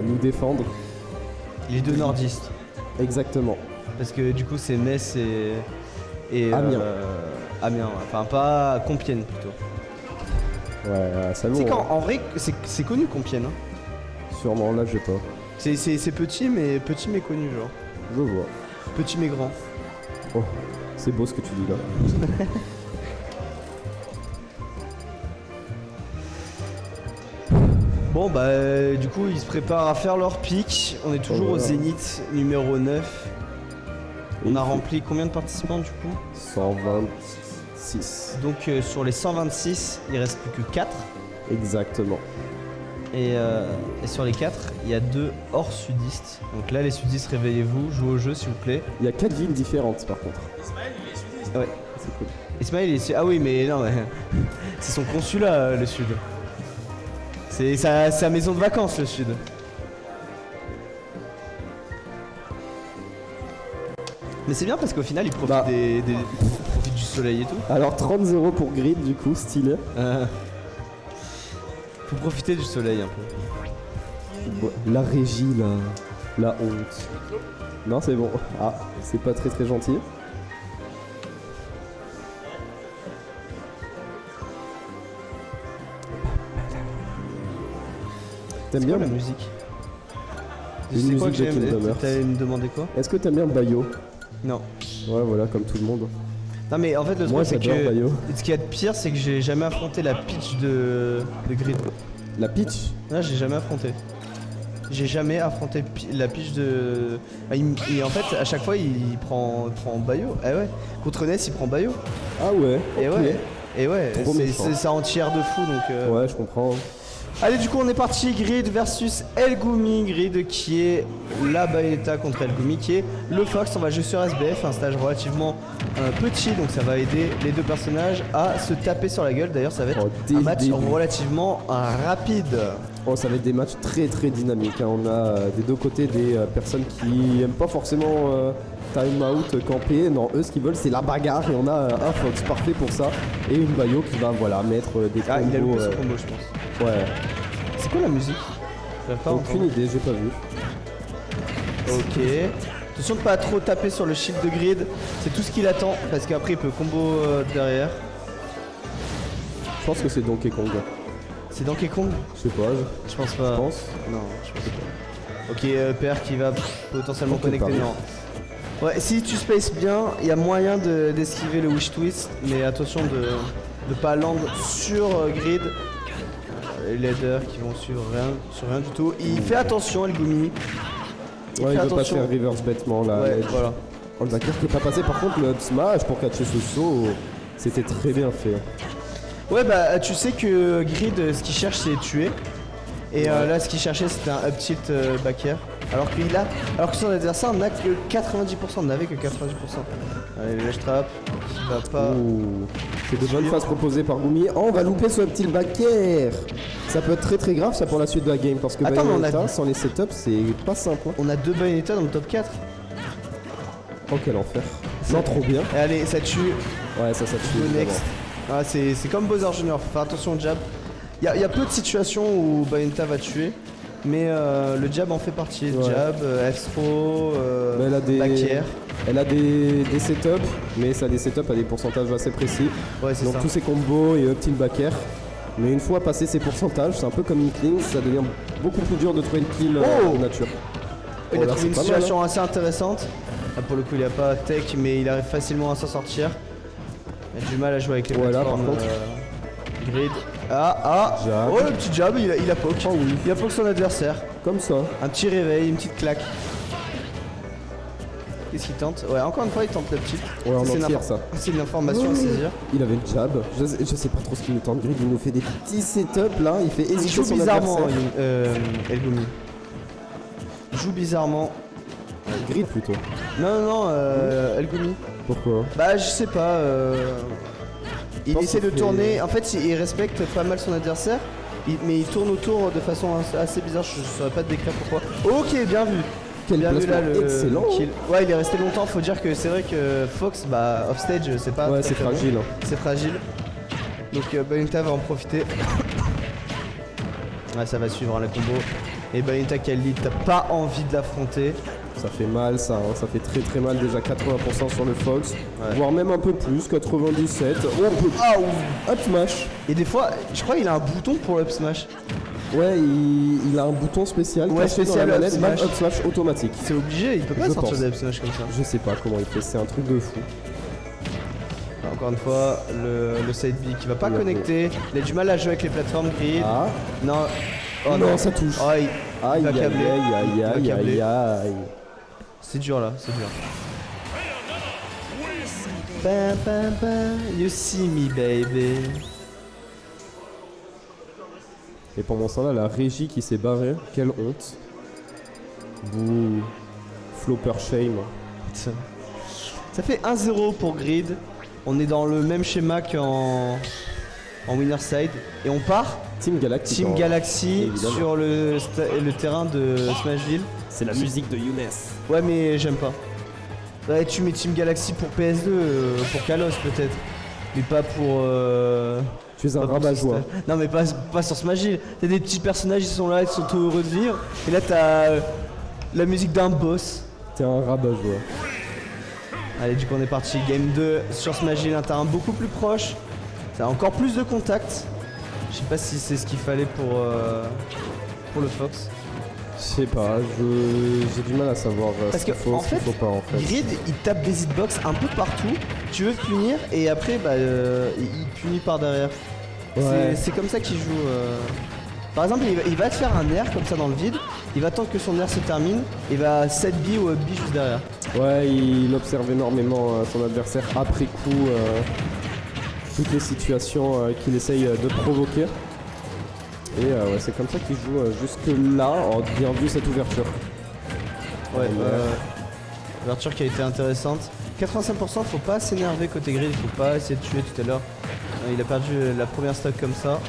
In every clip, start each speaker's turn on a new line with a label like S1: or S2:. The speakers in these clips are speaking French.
S1: nous défendre.
S2: Les deux nordistes.
S1: Exactement.
S2: Parce que du coup c'est Metz et
S1: Amiens.
S2: Amiens, ouais. Enfin pas Compiègne plutôt.
S1: Ouais, ça
S2: Tu sais
S1: lourd.
S2: qu'en vrai c'est connu Compiègne. Hein.
S1: Sûrement, là je sais pas.
S2: C'est petit mais connu genre.
S1: Je vois.
S2: Petit mais grand.
S1: Oh, c'est beau ce que tu dis là.
S2: Bon bah du coup ils se préparent à faire leur pic. On est toujours au Zénith numéro 9. On a rempli combien de participants du coup?
S1: 126.
S2: Donc sur les 126 il reste plus que 4.
S1: Exactement.
S2: Et sur les 4 il y a 2 hors sudistes. Donc là les sudistes réveillez-vous, jouez au jeu s'il vous plaît.
S1: Il y a 4 villes différentes par contre.
S3: Ismaël, il est sudiste.
S2: Ouais.
S1: C'est cool.
S2: Ismaël il est... Ah oui mais non mais c'est son consulat le sud. C'est sa maison de vacances le sud. Mais c'est bien parce qu'au final il profite il profite du soleil et tout.
S1: Alors 30-0 pour Grid du coup, stylé.
S2: Faut profiter du soleil un peu.
S1: La régie là, la honte. Non c'est bon. Ah, c'est pas très gentil. T'aimes bien
S2: la musique?
S1: Une
S2: C'est quoi que
S1: musique de
S2: j'aime?
S1: Kingdom Hearts.
S2: T'allais me demander quoi?
S1: Est-ce que t'aimes bien Bayo?
S2: Non.
S1: Ouais voilà, comme tout le monde.
S2: Non mais en fait le
S1: Moi,
S2: truc c'est
S1: j'adore
S2: que
S1: Bayo.
S2: ce qu'il y a de pire c'est que j'ai jamais affronté la pitch de Grid.
S1: La pitch?
S2: Là j'ai jamais affronté. J'ai jamais affronté la pitch de... en fait à chaque fois il prend Bayo. Eh ouais. Contre Ness il prend Bayo.
S1: Ah ouais.
S2: Et
S1: ok.
S2: ouais. Et ouais.
S1: Trop méchant.
S2: C'est ça en tiers de fou donc...
S1: Ouais je comprends.
S2: Allez du coup on est parti, Grid versus El Goumi. Grid qui est la Bayonetta contre El Goumi qui est le Fox. On va jouer sur SBF, un stage relativement petit, donc ça va aider les deux personnages à se taper sur la gueule. D'ailleurs ça va être un match relativement rapide.
S1: Oh ça va être des matchs très dynamiques, hein. On a des deux côtés des personnes qui aiment pas forcément time out, camper. Non, eux ce qu'ils veulent c'est la bagarre et on a un Fox parfait pour ça. Et une Bayo qui va voilà mettre des combos.
S2: Ah il a loupé son combo je pense.
S1: Ouais.
S2: C'est quoi la musique?
S1: Aucune idée, j'ai pas vu.
S2: Ok. Attention de pas trop taper sur le shield de Grid. C'est tout ce qu'il attend parce qu'après il peut combo derrière.
S1: Je pense que c'est Donkey Kong.
S2: C'est Donkey Kong?
S1: Je sais pas.
S2: Je pense pas.
S1: Je pense.
S2: Non, je pense pas. Ok, PR qui va potentiellement connecter. Non. Ouais, si tu spaces bien, il y a moyen d'esquiver le wish twist, mais attention de pas land sur Grid. Les leaders qui vont suivre rien du tout. Il fait attention, El Goumi.
S1: Il veut pas faire reverse bêtement là.
S2: Ouais, voilà.
S1: Oh, le backer qui est pas passé. Par contre, le up smash pour catcher ce saut, c'était très bien fait.
S2: Ouais, bah tu sais que Grid, ce qu'il cherche, c'est tuer. Et là, ce qu'il cherchait, c'était un up tilt back air. Alors que son adversaire n'a que 90%, n'avait que 90%. Allez, le ledge trap, qui va pas.
S1: C'est de bonnes phases proposées par Goumi. Oh, on va louper ce petit back air. Ça peut être très grave ça pour la suite de la game parce que
S2: attends,
S1: Bayonetta, sans les setups, c'est pas simple. Hein.
S2: On a 2 Bayonetta dans le top 4.
S1: Oh, quel enfer. Non, trop bien.
S2: Et allez, ça tue.
S1: Ouais, ça tue.
S2: Go next. Ah, c'est comme Bowser Jr. Faut faire attention au jab. Il y a peu de situations où Bayonetta va tuer. Mais le jab en fait partie.
S1: Ouais.
S2: Jab, F-throw, back air.
S1: Elle a des setups, mais ça a des setups à des pourcentages assez précis.
S2: Ouais, c'est ça.
S1: Donc tous ces combos et up tilt back air. Mais une fois passé ces pourcentages, c'est un peu comme une clean, ça devient beaucoup plus dur de trouver le kill en nature.
S2: Il a trouvé une situation assez intéressante. Là, pour le coup, il a pas tech, mais il arrive facilement à s'en sortir. Il a du mal à jouer avec les plateformes.
S1: Par contre.
S2: Grid.
S1: Jab.
S2: Oh, le petit jab, il a poke.
S1: Oh oui.
S2: Il a poke son adversaire.
S1: Comme ça.
S2: Un petit réveil, une petite claque. Qu'est-ce qu'il tente? Ouais, encore une fois, il tente le petit.
S1: Ouais, en entière, ça.
S2: C'est une information à saisir.
S1: Il avait le jab. Je sais pas trop ce qu'il nous tente. Grid, il nous fait des petits setups là. Il fait hésiter
S2: Il joue
S1: son
S2: bizarrement,
S1: adversaire.
S2: El Goumi. Il joue bizarrement.
S1: Grid plutôt.
S2: Non, El Goumi.
S1: Pourquoi?
S2: Bah, je sais pas. Il
S1: pense
S2: essaie de
S1: qu'il fait-
S2: tourner. En fait, il respecte pas mal son adversaire. Mais il tourne autour de façon assez bizarre. Je saurais pas te décrire pourquoi. Ok, bien vu.
S1: Quel
S2: Bien vu là
S1: placement
S2: le
S1: excellent.
S2: kill. Ouais, il est resté longtemps. Faut dire que c'est vrai que Fox, bah, offstage, c'est pas.
S1: Ouais,
S2: très,
S1: c'est
S2: très bon.
S1: fragile. Hein.
S2: C'est fragile. Donc Bayonetta va en profiter. Ouais, ça va suivre hein, la combo. Et Bayonetta qui a le lead, t'as pas envie de l'affronter.
S1: Ça fait mal ça, hein. Ça fait très très mal déjà 80% sur le Fox,
S2: Ouais.
S1: voire même un peu plus, 97. Oh, up smash.
S2: Et des fois, je crois qu'il a un bouton pour le up smash.
S1: Ouais, il a un bouton spécial
S2: Ouais,
S1: caché
S2: spécial
S1: dans la
S2: up
S1: manette,
S2: smash.
S1: up smash automatique.
S2: C'est obligé, il peut pas
S1: Je
S2: sortir
S1: pense.
S2: des up smash comme ça.
S1: Je sais pas comment il fait, c'est un truc de fou.
S2: Encore une fois, le side B qui va pas
S1: Oui,
S2: connecter. Il a du mal à jouer avec les plateformes grid.
S1: Ah,
S2: Non. Oh
S1: non, ça touche.
S2: Oh, il
S1: Aïe
S2: va
S1: aïe
S2: câbler.
S1: aïe
S2: Il
S1: aïe
S2: va
S1: aïe
S2: câbler.
S1: aïe aïe.
S2: C'est dur là, c'est dur. Ba, ba, ba, you see me baby.
S1: Et pendant ce temps-là, la régie qui s'est barrée, quelle honte. Bouh. Flopper shame.
S2: Ça fait 1-0 pour Grid. On est dans le même schéma qu'en winner side. Et on part
S1: Team Galactic.
S2: Team
S1: en-
S2: Galaxy
S1: évidemment.
S2: sur le terrain de Smashville.
S1: C'est la musique de Younes.
S2: Ouais mais j'aime pas. Ouais, tu mets Team Galaxy pour PS2, pour Kalos peut-être. Mais pas pour...
S1: Tu es un
S2: pas pour
S1: rabat-joie.
S2: ce stage. Non mais pas sur Smashville. T'as des petits personnages, ils sont là, ils sont tout heureux de vivre. Et là t'as la musique d'un boss.
S1: T'es un rabat-joie.
S2: Allez, du coup on est parti. Game 2 sur Smashville, un terrain beaucoup plus proche. Ça a encore plus de contact. Je sais pas si c'est ce qu'il fallait pour le Fox.
S1: Je sais pas, j'ai du mal à savoir
S2: Parce
S1: ce qu'il
S2: que,
S1: faut,
S2: en
S1: ce qu'il
S2: fait,
S1: faut pas en fait.
S2: Grid, il tape des hitbox un peu partout. Tu veux punir et après, bah, il punit par derrière.
S1: Ouais.
S2: C'est comme ça qu'il joue. Par exemple, il va te faire un air comme ça dans le vide. Il va attendre que son air se termine. Il va 7B ou up B juste derrière.
S1: Ouais, il observe énormément son adversaire après coup, toutes les situations qu'il essaye de provoquer. Et ouais, c'est comme ça qu'il joue jusque là. Oh, bien vu cette ouverture.
S2: Ouais,
S1: Ouais.
S2: ouverture qui a été intéressante. 85%, faut pas s'énerver côté Grid. Faut pas essayer de tuer tout à l'heure. Il a perdu la première stock comme ça.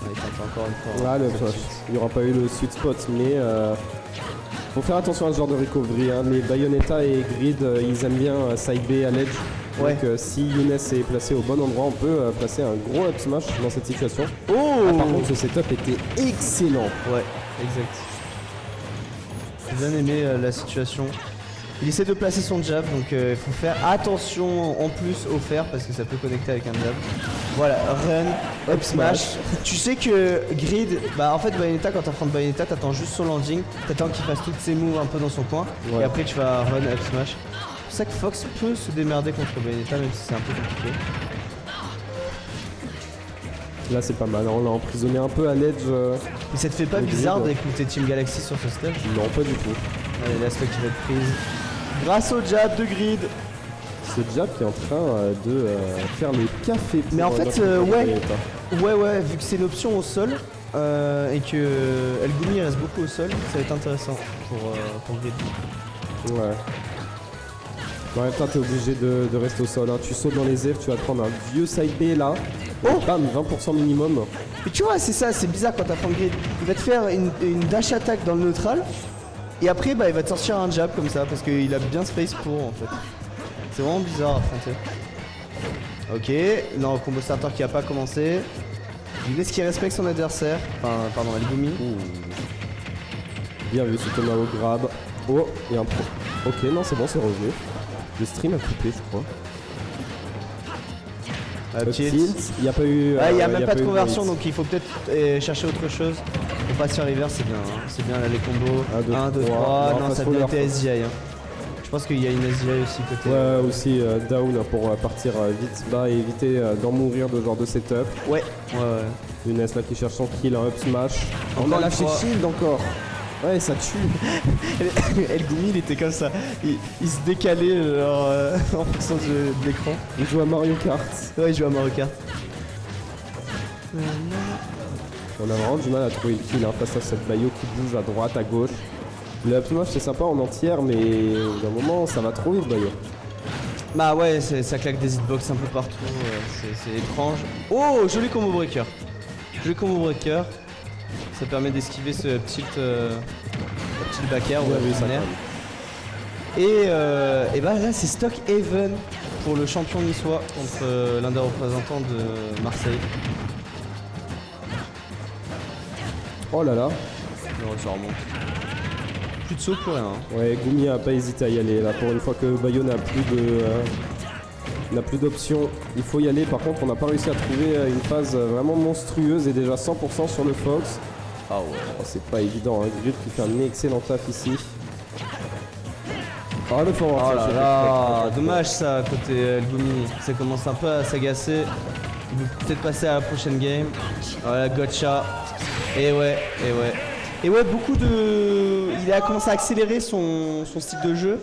S2: Il tente encore une fois.
S1: Là,
S2: Tout de suite.
S1: il n'y aura pas eu le sweet spot, mais faut faire attention à ce genre de recovery. Hein. Les Bayonetta et Grid, ils aiment bien side B à l'edge.
S2: Ouais.
S1: Donc si Younes est placé au bon endroit, on peut placer un gros up smash dans cette situation.
S2: Oh
S1: Ah, par contre, ce setup était excellent.
S2: Ouais, exact. J'ai bien aimé la situation. Il essaie de placer son jab, donc il faut faire attention en plus au fer parce que ça peut connecter avec un jab. Voilà, run, up smash. Tu sais que Grid, bah en fait Bayonetta, quand t'affrontes Bayonetta, t'attends juste son landing, t'attends qu'il fasse toutes ses moves un peu dans son coin,
S1: Ouais.
S2: et après tu vas run, up smash. C'est pour ça que Fox peut se démerder contre Bayonetta même si c'est un peu compliqué.
S1: Là, c'est pas mal. On l'a emprisonné un peu à l'edge.
S2: Mais ça te fait pas
S1: Le
S2: bizarre
S1: Grid.
S2: d'écouter Team Galaxy sur ce stage?
S1: Non, pas du tout.
S2: Allez, la stock qui va être prise. Grâce au jab de Grid.
S1: Ce jab qui est en train de faire le café. Pour,
S2: Mais en fait,
S1: notre
S2: ouais.
S1: Bayonetta.
S2: Ouais, vu que c'est une option au sol et que El Gumi reste beaucoup au sol, ça va être intéressant pour Grid.
S1: Ouais. En même temps, t'es obligé de rester au sol. Hein. Tu sautes dans les airs, tu vas te prendre un vieux side B là.
S2: Oh
S1: Bam, 20% minimum.
S2: Mais tu vois, c'est ça, c'est bizarre quand t'apprends Grid. Il va te faire une dash attack dans le neutral et après, bah, il va te sortir un jab comme ça parce qu'il a bien space pour en fait. C'est vraiment bizarre à affronter. Ok, non, combo starter qui a pas commencé. Il laisse qu'il respecte son adversaire. Enfin, pardon, El Gumi.
S1: Bien vu, ce Tomahawk grab. Oh, et un pro. Ok, non, c'est bon, c'est revenu. Le stream a coupé, je crois.
S2: Tilt.
S1: Tilt, il n'y a pas eu.
S2: Ouais, il n'y a même pas de
S1: eu
S2: conversion
S1: hit.
S2: donc il faut peut-être chercher autre chose. Faut pas se faire reverse, c'est bien, hein. C'est bien là, les combos.
S1: 1, 2, 3.
S2: 3. Non,
S1: fast
S2: ça a bien
S1: forward.
S2: été SDI. Hein. Je pense qu'il y a une SDI aussi côté.
S1: Ouais, aussi down pour partir vite bas et éviter d'en mourir de ce genre de setup.
S2: Ouais.
S1: Younes là qui cherche son kill, un up smash. On
S2: Encore
S1: a
S2: une
S1: lâché
S2: fois.
S1: shield encore. Ouais, ça tue.
S2: El Gumi, il était comme ça. Il se décalait genre, en fonction de l'écran.
S1: Il joue à Mario Kart.
S2: Ouais, il joue à Mario Kart.
S1: On a vraiment du mal à trouver le kill hein, face à cette Bayo qui bouge à droite, à gauche. Le up smash c'est sympa en entière, mais au bout d'un moment ça va trop vite Bayo.
S2: Bah ouais, ça claque des hitbox un peu partout. C'est étrange. Oh, joli combo breaker. Joli combo breaker. Ça permet d'esquiver ce petit back air ou
S1: Ouais, oui, ça
S2: un air.
S1: calme.
S2: Et bah là c'est stock even pour le champion niçois contre l'un des représentants de Marseille.
S1: Oh là là.
S2: Non, ça remonte. Plus de saut, plus rien.
S1: Ouais, Gumi a pas hésité à y aller là. Pour une fois que Bayo n'a plus d'options, il faut y aller. Par contre, on n'a pas réussi à trouver une phase vraiment monstrueuse et déjà 100% sur le Fox.
S2: Ah ouais.
S1: Oh, c'est pas évident, hein. Grid qui fait un excellent taf ici. Oh le forward.
S2: Oh là là, dommage ça côté El Gumi. Ça commence un peu à s'agacer. Il veut peut-être passer à la prochaine game. Voilà, gotcha. Et ouais. Et ouais, beaucoup de... Il a commencé à accélérer son style de jeu.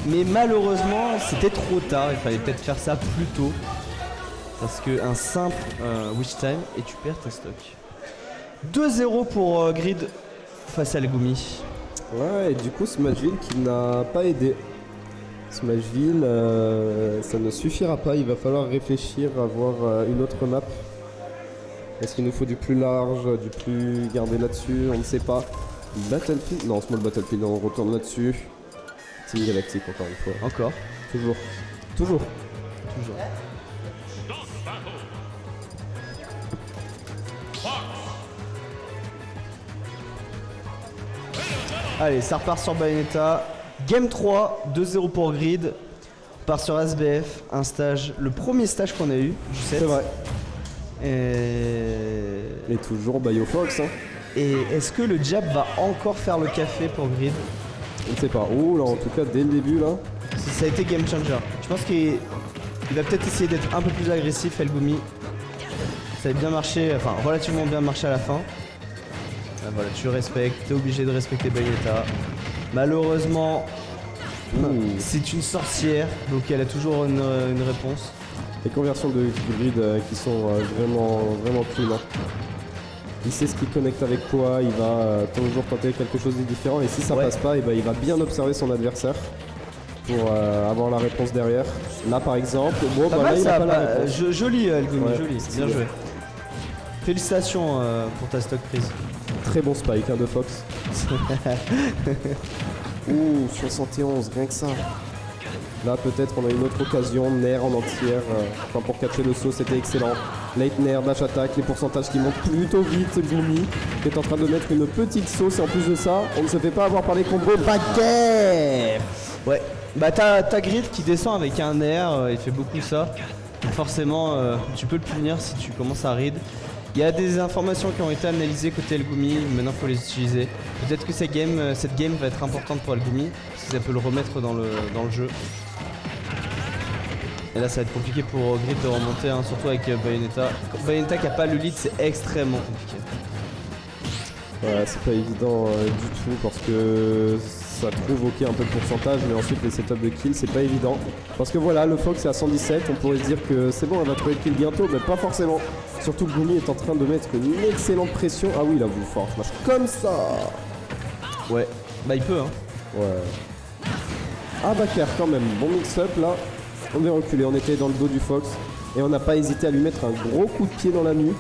S2: Mais malheureusement, c'était trop tard. Il fallait peut-être faire ça plus tôt. Parce qu'un simple wish time et tu perds tes stocks. 2-0 pour Grid face à El Gumi.
S1: Ouais, et du coup, Smashville qui n'a pas aidé. Smashville, ça ne suffira pas. Il va falloir réfléchir à voir une autre map. Est-ce qu'il nous faut du plus large, du plus gardé là-dessus? On ne sait pas. Battlefield? Non, Small Battlefield, on retourne là-dessus. Team Galactic, encore une fois.
S2: Encore.
S1: Toujours. Toujours.
S2: Allez, ça repart sur Bayonetta. Game 3, 2-0 pour Grid. On part sur SBF, un stage, le premier stage qu'on a eu du set.
S1: C'est vrai.
S2: Et
S1: toujours BioFox. Hein.
S2: Et est-ce que le jab va encore faire le café pour Grid?
S1: On ne sait pas. Oh là, en tout cas, dès le début là.
S2: Ça a été game changer. Je pense qu'il va peut-être essayer d'être un peu plus agressif, El Gumi. Ça a bien marché, enfin relativement bien marché à la fin. Ah, voilà, tu respectes, t'es obligé de respecter Bayonetta. Malheureusement, c'est une sorcière, donc elle a toujours une réponse.
S1: Les conversions de Grid qui sont vraiment clean. Hein. Il sait ce qu'il connecte avec quoi, il va toujours tenter quelque chose de différent et si ça passe pas, et ben, il va bien observer son adversaire pour avoir la réponse derrière. Là par exemple, bon, bah, là il a pas la réponse.
S2: Joli El Gumi, joli, bien joué. Félicitations pour ta stock prise.
S1: Très bon spike hein, de Fox. Ouh, 71, rien que ça. Là peut-être on a une autre occasion, Nair en entière, enfin pour catcher le saut c'était excellent. Late Nair, dash attack, les pourcentages qui montent plutôt vite, Gumi qui est en train de mettre une petite sauce et en plus de ça, on ne se fait pas avoir par les combos baguette.
S2: Ouais, bah t'as Grid qui descend avec un Nair, il fait beaucoup ça. Donc forcément tu peux le punir si tu commences à read. Il y a des informations qui ont été analysées côté El Gumi, maintenant il faut les utiliser. Peut-être que cette game va être importante pour El Gumi, parce que ça peut le remettre dans le jeu. Et là ça va être compliqué pour Grid de remonter, hein, surtout avec Bayonetta. Bayonetta qui a pas le lead, c'est extrêmement compliqué.
S1: Ouais, c'est pas évident du tout parce que ça trouve ok un peu de pourcentage, mais ensuite les setups de kill c'est pas évident. Parce que voilà, le Fox est à 117, on pourrait se dire que c'est bon, elle va trouver le kill bientôt, mais pas forcément. Surtout que Gumi est en train de mettre une excellente pression. Ah oui, il a voulu fort smash comme ça.
S2: Ouais, bah il peut hein.
S1: Ouais. Ah Baker quand même, bon mix-up là. On est reculé, on était dans le dos du Fox et on n'a pas hésité à lui mettre un gros coup de pied dans la nuque.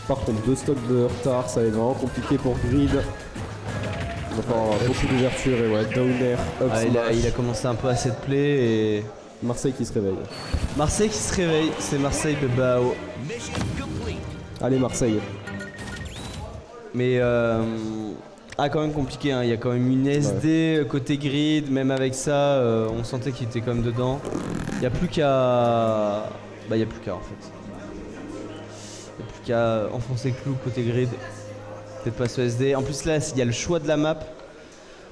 S1: Par contre, 2 stocks de retard, ça va être vraiment compliqué pour Grid. Il va falloir beaucoup d'ouverture et ouais, downer, up smash.
S2: Il a commencé un peu à set play et...
S1: Marseille qui se réveille.
S2: Marseille qui se réveille, c'est Marseille de Bao.
S1: Allez Marseille.
S2: Mais quand même compliqué, hein. Il y a quand même une SD côté Grid, même avec ça, on sentait qu'il était quand même dedans. Il n'y a plus qu'à... Bah il n'y a plus qu'à en fait. Il n'y a plus qu'à enfoncer le clou côté Grid. Peut-être pas ce SD. En plus là, il y a le choix de la map.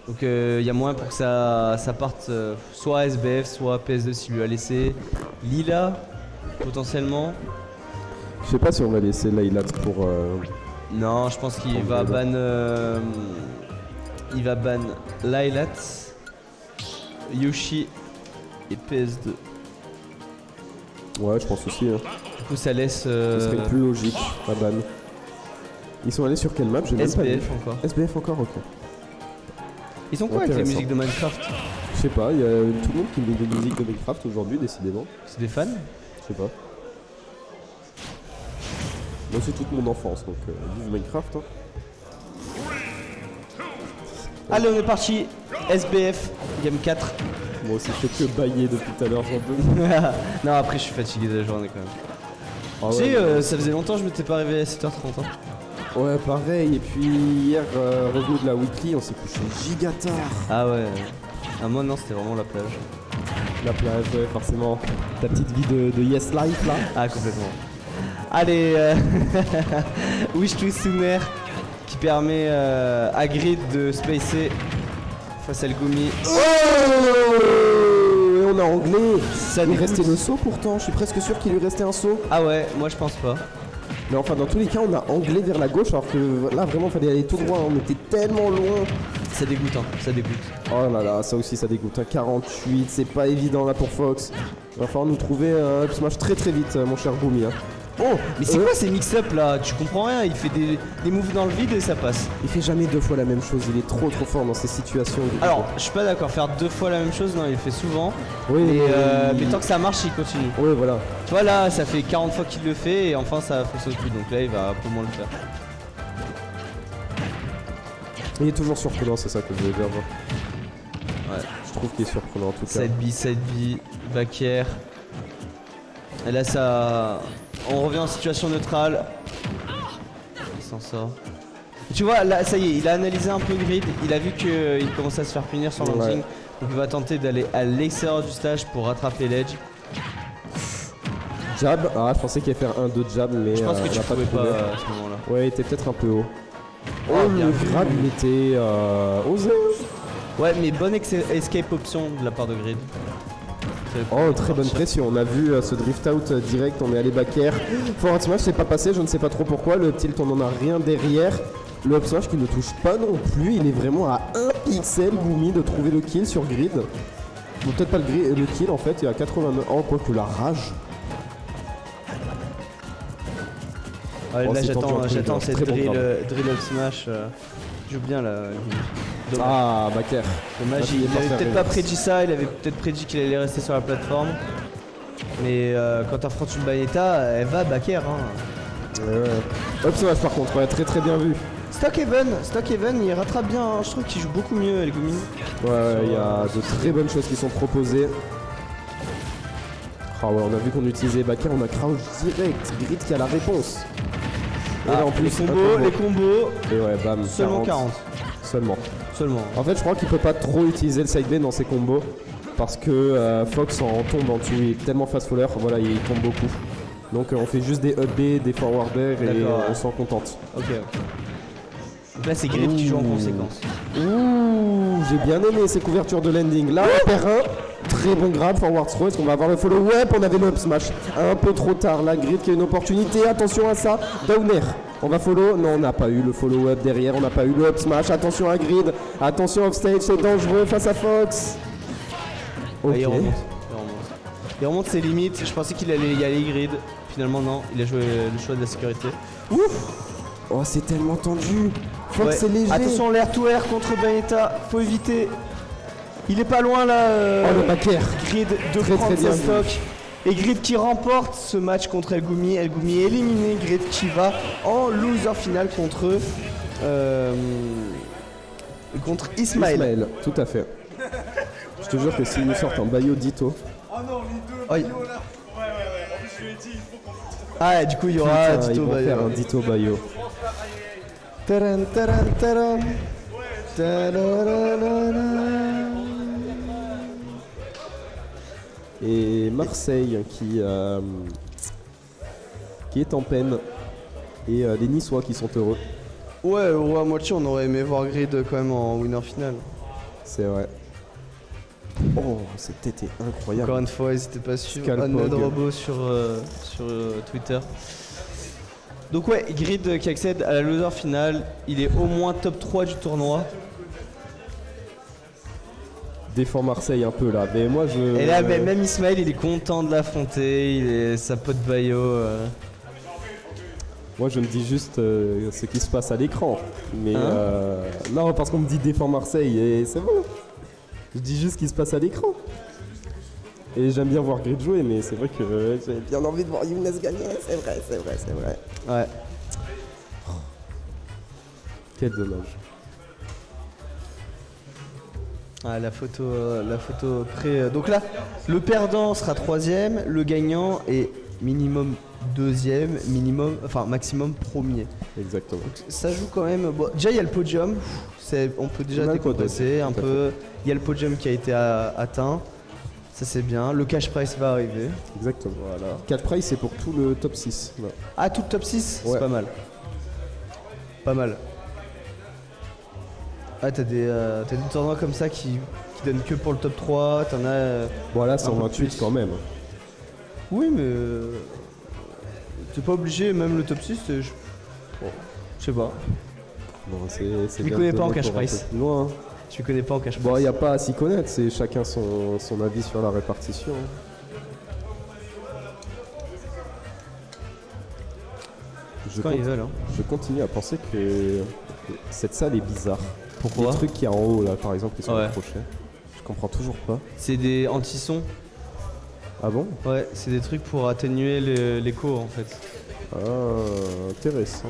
S2: Donc il y a moyen pour que ça parte soit SBF, soit PS2 s'il lui a laissé. Lila, potentiellement.
S1: Je sais pas si on va laisser Laylat pour...
S2: Non, je pense qu'il va ban... il va ban Laylat, Yoshi et PS2.
S1: Ouais, je pense aussi. Hein.
S2: Du coup ça laisse...
S1: Ce serait plus logique, la ban. Ils sont allés sur quelle map?
S2: SBF encore.
S1: SBF encore, ok.
S2: Ils sont quoi avec les musiques de Minecraft?
S1: Je sais pas, il y a tout le monde qui met des musiques de Minecraft aujourd'hui, décidément.
S2: C'est des fans?
S1: Je sais pas. Moi c'est toute mon enfance, donc vive Minecraft. Hein.
S2: Allez, on est parti. SBF, game 4.
S1: Moi aussi je fais que bailler depuis tout à l'heure, j'en peux.
S2: Non, après je suis fatigué de la journée quand même.
S1: Ah
S2: Tu sais,
S1: ouais,
S2: ça faisait longtemps que je m'étais pas réveillé à 7h30. Hein.
S1: Ouais, pareil. Et puis hier, revenu de la weekly, on s'est couché giga tard.
S2: Ah ouais. Ah moi non, c'était vraiment la plage.
S1: La plage, ouais, forcément. Ta petite vie de Yes Life là.
S2: Ah complètement. Allez, Wish Twist Sooner qui permet à Grid de spacer face à le Gumi.
S1: Oh, et on a anglais.
S2: Ça
S1: Il lui
S2: dégoûte.
S1: restait le saut pourtant. Je suis presque sûr qu'il lui restait un saut.
S2: Ah ouais, moi je pense pas.
S1: Mais enfin, dans tous les cas, on a anglais vers la gauche. Alors que là, vraiment, il fallait aller tout droit. On était tellement loin.
S2: Ça dégoûte, hein, ça dégoûte.
S1: Oh là là, ça aussi, ça dégoûte. 48, c'est pas évident là pour Fox. Il va falloir nous trouver un up smash très très vite, mon cher Gumi. Hein.
S2: Oh, mais c'est quoi ces mix-up là? Tu comprends rien, il fait des moves dans le vide et ça passe.
S1: Il fait jamais deux fois la même chose. Il est trop fort dans ces situations.
S2: Alors, je suis pas d'accord, faire deux fois la même chose, non, il le fait souvent.
S1: oui,
S2: Mais tant que ça marche, il continue.
S1: Oui, voilà.
S2: Tu vois là, ça fait 40 fois qu'il le fait et enfin ça fonctionne plus, donc là il va un peu moins le faire.
S1: Il est toujours surprenant, c'est ça que je voulais dire.
S2: Ouais.
S1: Je trouve qu'il est surprenant en tout cas.
S2: Side B, back air. Et là ça... On revient en situation neutrale. Il s'en sort. Tu vois, là ça y est, il a analysé un peu le grid, il a vu qu'il commençait à se faire punir sur launching. Donc il va tenter d'aller à l'extérieur du stage pour rattraper l'edge.
S1: Jab, ah je pensais qu'il allait faire un 2 jab mais
S2: Je pense que
S1: on
S2: tu
S1: l'a pas
S2: pouvais
S1: trouvé.
S2: pas à ce moment-là.
S1: Ouais, il était peut-être un peu haut.
S2: Oh, bien
S1: le
S2: vu.
S1: grab il était osé.
S2: Ouais, mais bonne escape option de la part de Grid.
S1: Oh, très bonne pression. On a vu ce drift out direct, on est allé back air. Forward smash, c'est pas passé, je ne sais pas trop pourquoi. Le tilt, on en a rien derrière. Le up smash qui ne touche pas non plus. Il est vraiment à 1 pixel, Gumi, de trouver le kill sur Grid. Ou peut-être pas le kill en fait, il est à 89. Oh, quoi que la rage.
S2: Ouais,
S1: Oh,
S2: là
S1: c'est tendu entre les
S2: j'attends
S1: deux.
S2: cette
S1: Très bon
S2: drill,
S1: grab.
S2: drill up smash. Joue bien là. Dommage.
S1: Ah, back air.
S2: Dommage,
S1: Ah,
S2: il
S1: il est
S2: avait
S1: pas
S2: peut-être
S1: fait
S2: pas
S1: reverse.
S2: prédit ça, il avait peut-être prédit qu'il allait rester sur la plateforme. Mais quand t'affrontes une Bayonetta, elle va back air. Hein.
S1: Ouais. Up smash par contre, ouais, très très bien vu.
S2: Stock Even, il rattrape bien. Hein. Je trouve qu'il joue beaucoup mieux, les Gumi.
S1: Ouais, il y a de très bonnes choses qui sont proposées. Ah ouais, on a vu qu'on utilisait back air, on a crouch direct. Grid qui a la réponse. Et là, en plus,
S2: les combos,
S1: Et ouais, bam,
S2: seulement 40.
S1: Seulement.
S2: Seulement.
S1: En fait, je crois qu'il peut pas trop utiliser le side B dans ses combos. Parce que Fox en tombe en dessous, il est tellement fast faller, voilà, il tombe beaucoup. Donc on fait juste des up B, des forward air et
S2: D'accord, ouais.
S1: on s'en contente.
S2: Ok. Donc là, c'est Grid qui joue en conséquence.
S1: Ouh, j'ai bien aimé ces couvertures de landing. Là, on perd un. Très bon grab, forward throw. Est-ce qu'on va avoir le follow up? On avait le up smash. Un peu trop tard. La Grid qui a une opportunité. Attention à ça. Down air. On va follow. Non, on n'a pas eu le follow up derrière. On n'a pas eu le up smash. Attention à Grid. Attention off stage. C'est dangereux face à Fox.
S2: Ah,
S1: Ok.
S2: il remonte. Il remonte ses limites. Je pensais qu'il allait y aller Grid. Finalement, non. Il a joué le choix de la sécurité.
S1: Ouf. Oh, c'est tellement tendu. Fox,
S2: Ouais.
S1: c'est léger.
S2: Attention, l'air to air contre Bayonetta. Faut éviter. Il est pas loin là.
S1: Oh, le back air.
S2: Grid de
S1: Très,
S2: prendre
S1: très bien
S2: ses stocks. Et Grid qui remporte ce match contre El Gumi. El Gumi est éliminé. Grid qui va en loser final contre Ismaël.
S1: Ismaël, tout à fait. Je te jure que s'ils nous sortent un Bayo Ditto.
S3: Ah non, les deux
S2: Oi.
S3: Bayo là. Ouais. En plus, je lui ai dit, il faut qu'on fasse.
S2: Ah, du coup, il y aura
S1: Putain,
S2: Ditto
S1: ils vont
S2: Bayo.
S1: faire un Ditto Bayo.
S2: Taran, taran, taran. Tarararara.
S1: Et Marseille qui est en peine. Et les Niçois qui sont heureux.
S2: Ouais, à moitié, on aurait aimé voir Grid quand même en winner final.
S1: C'est vrai. Oh, c'était incroyable.
S2: Encore une fois, n'hésitez pas à suivre
S1: Scalpog.
S2: Anod Robot sur Twitter. Donc ouais, Grid qui accède à la loser finale, il est au moins top 3 du tournoi.
S1: Défend Marseille un peu là. Mais moi je.
S2: Et là, même Ismaël, il est content de l'affronter, il est sa pote Bayo.
S1: Moi je me dis juste ce qui se passe à l'écran. Mais
S2: Hein
S1: non, parce qu'on me dit défend Marseille et c'est bon. Je dis juste ce qui se passe à l'écran. Et j'aime bien voir Grid jouer, mais c'est vrai que j'ai bien envie de voir Younes gagner. C'est vrai.
S2: Ouais.
S1: Quel dommage.
S2: Ah, la photo près. Donc là, le perdant sera 3ème, le gagnant est minimum deuxième, maximum premier.
S1: Exactement.
S2: Donc, ça joue quand même. Bon, déjà il y a le podium, on peut déjà
S1: On a le
S2: décompresser
S1: podium,
S2: un
S1: tout à
S2: peu. Il y a le podium qui a été atteint, ça c'est bien. Le cash price va arriver.
S1: Exactement.
S2: Voilà.
S1: 4 price, c'est pour tout le top 6. Voilà.
S2: Ah, tout le top 6,
S1: Ouais.
S2: c'est pas mal. Pas mal. Ah, t'as des tournois comme ça qui donnent que pour le top 3, t'en as.
S1: Voilà,
S2: peu
S1: 128
S2: plus.
S1: quand même.
S2: Oui, mais. T'es pas obligé, même le top 6, je sais pas.
S1: Bon, c'est
S2: m'y
S1: bien
S2: connais
S1: de
S2: pas en
S1: donner
S2: cash
S1: pour un
S2: price.
S1: peu plus loin, hein.
S2: Je connais pas en cash
S1: Bon, il
S2: price.
S1: n'y a pas à s'y connaître, c'est chacun son avis sur la répartition. Je,
S2: Quand ils veulent, hein.
S1: je continue à penser que cette salle est bizarre.
S2: Pourquoi?
S1: Les trucs qui y a en haut, là, par exemple, qui sont
S2: Ouais.
S1: accrochés. Je comprends toujours pas.
S2: C'est des anti-sons.
S1: Ah bon?
S2: Ouais, c'est des trucs pour atténuer l'écho en fait.
S1: Ah, intéressant.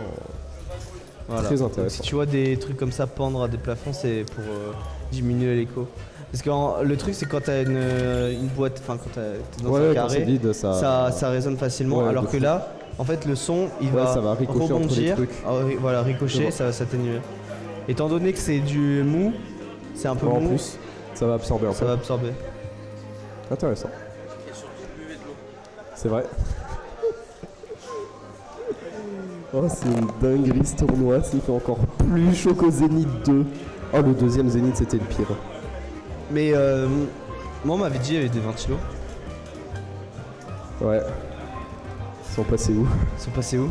S2: Voilà.
S1: Très
S2: Donc,
S1: intéressant.
S2: si tu vois des trucs comme ça pendre à des plafonds, c'est pour diminuer l'écho. Parce que le truc, c'est quand t'as une boîte, enfin quand t'es dans un
S1: Ouais, quand c'est
S2: carré,
S1: vide,
S2: ça résonne facilement.
S1: Ouais,
S2: alors
S1: de
S2: que
S1: fou.
S2: là, en fait, le son, il
S1: Ouais,
S2: va
S1: ça va ricocher entre les
S2: rebondir,
S1: trucs.
S2: voilà, ricocher,
S1: Je vois.
S2: ça va s'atténuer. Étant donné que c'est du mou, c'est un peu
S1: En
S2: mou,
S1: plus, ça va absorber un
S2: ça
S1: peu.
S2: va absorber.
S1: Intéressant. C'est vrai. Oh, c'est une dinguerie ce tournoi, il fait encore plus chaud qu'au Zénith 2. Oh, le deuxième Zénith, c'était le pire.
S2: Mais moi, on m'avait dit qu'il y avait des ventilos.
S1: Ouais. Ils sont passés où?
S2: Ils sont passés où?